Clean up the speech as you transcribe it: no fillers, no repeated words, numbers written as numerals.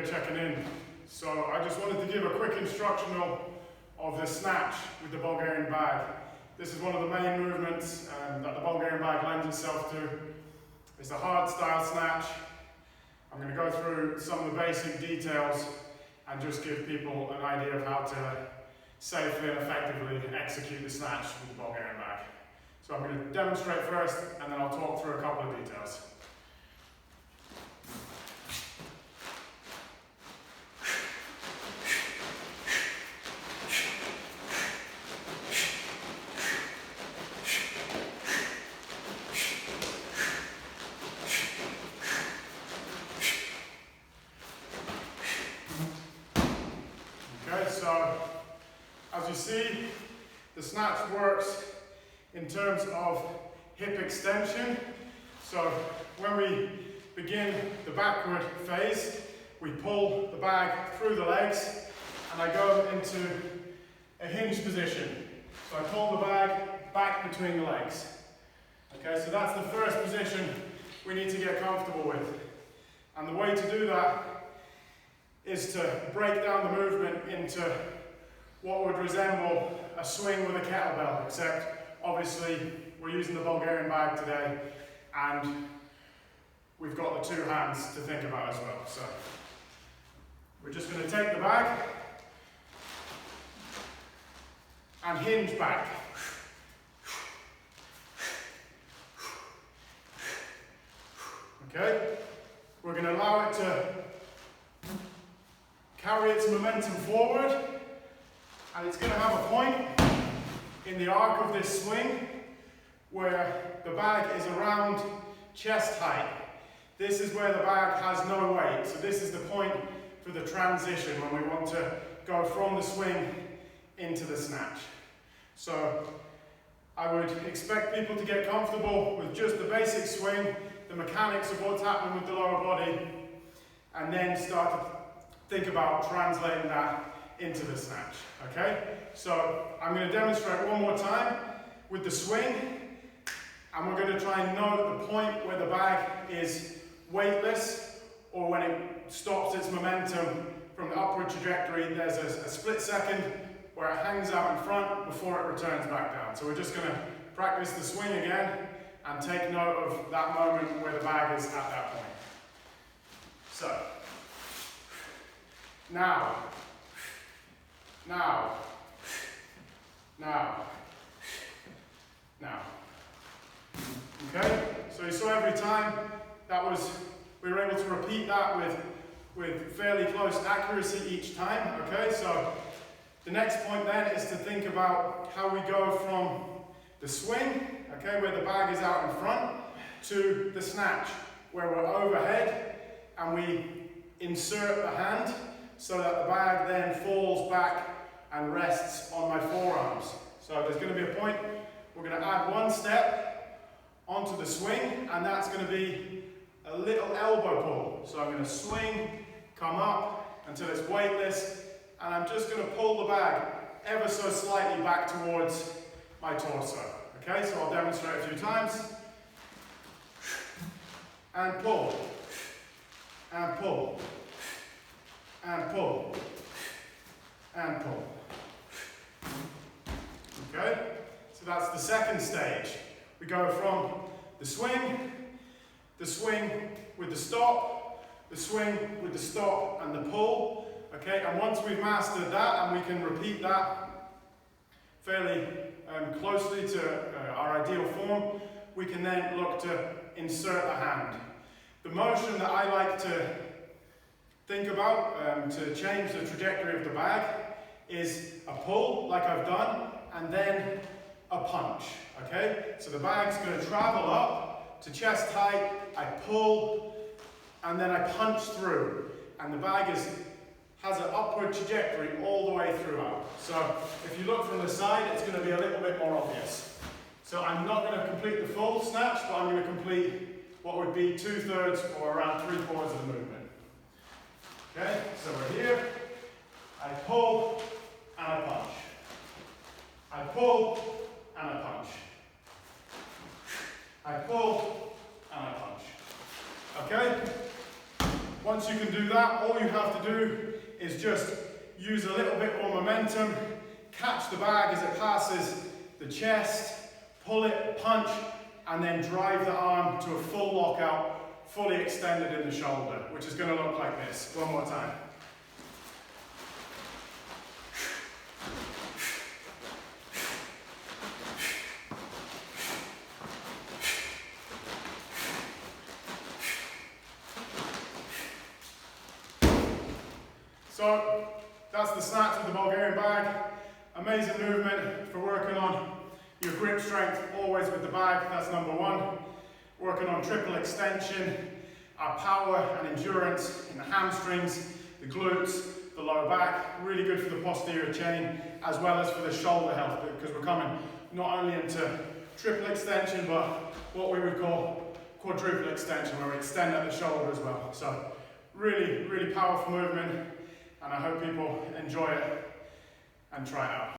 checking in. So I just wanted to give a quick instructional of the snatch with the Bulgarian bag. This is one of the main movements that the Bulgarian bag lends itself to. It's a hard style snatch. I'm going to go through some of the basic details and just give people an idea of how to safely and effectively execute the snatch with the Bulgarian bag. So I'm going to demonstrate first, and then I'll talk through a couple of details. Okay, so as you see, the snatch works in terms of hip extension. So when we begin the backward phase, we pull the bag through the legs and I go into a hinge position. So I pull the bag back between the legs. Okay, so that's the first position we need to get comfortable with. And the way to do that is to break down the movement into what would resemble a swing with a kettlebell, except obviously we're using the Bulgarian bag today and we've got the two hands to think about as well. So we're just going to take the bag and hinge back. Okay, we're going to allow it to carry its momentum forward, and it's going to have a point in the arc of this swing where the bag is around chest height. This is where the bag has no weight, so this is the point for the transition when we want to go from the swing into the snatch. So I would expect people to get comfortable with just the basic swing, the mechanics of what's happening with the lower body, and then start to think about translating that into the snatch, okay? So I'm going to demonstrate one more time with the swing, and we're going to try and note the point where the bag is weightless, or when it stops its momentum from the upward trajectory. There's a split second where it hangs out in front before it returns back down. So we're just going to practice the swing again and take note of that moment where the bag is at that point. So now, now, now, now. Okay, so you saw every time we were able to repeat that with fairly close accuracy each time. Okay, so the next point then is to think about how we go from the swing, okay, where the bag is out in front, to the snatch, where we're overhead and we insert the hand so that the bag then falls back and rests on my forearms. So there's going to be a point, we're going to add one step onto the swing, and that's going to be a little elbow pull. So I'm going to swing, come up until it's weightless, and I'm just going to pull the bag ever so slightly back towards my torso. Okay, so I'll demonstrate a few times. And pull, and pull, and pull, and pull. Okay, so that's the second stage. We go from the swing with the stop, the swing with the stop and the pull. Okay, and once we've mastered that and we can repeat that fairly closely to our ideal form, we can then look to insert the hand. The motion that I like to think about to change the trajectory of the bag is a pull, like I've done, and then a punch. Okay, so the bag's going to travel up to chest height, I pull, and then I punch through, and the bag has an upward trajectory all the way throughout. So if you look from the side, it's going to be a little bit more obvious. So I'm not going to complete the full snatch, but I'm going to complete what would be 2/3 or around 3/4 of the movement. Okay, so we're here, I pull and I punch. I pull and I punch. I pull and I punch. Okay? Once you can do that, all you have to do is just use a little bit more momentum, catch the bag as it passes the chest, pull it, punch, and then drive the arm to a full lockout, fully extended in the shoulder, which is going to look like this. One more time. So that's the snatch with the Bulgarian bag. Amazing movement for working on your grip strength, always with the bag. That's number one. Working on triple extension, power and endurance in the hamstrings, the glutes, the lower back. Really good for the posterior chain, as well as for the shoulder health, because we're coming not only into triple extension, but what we would call quadruple extension, where we extend at the shoulder as well. So really, really powerful movement. And I hope people enjoy it and try it out.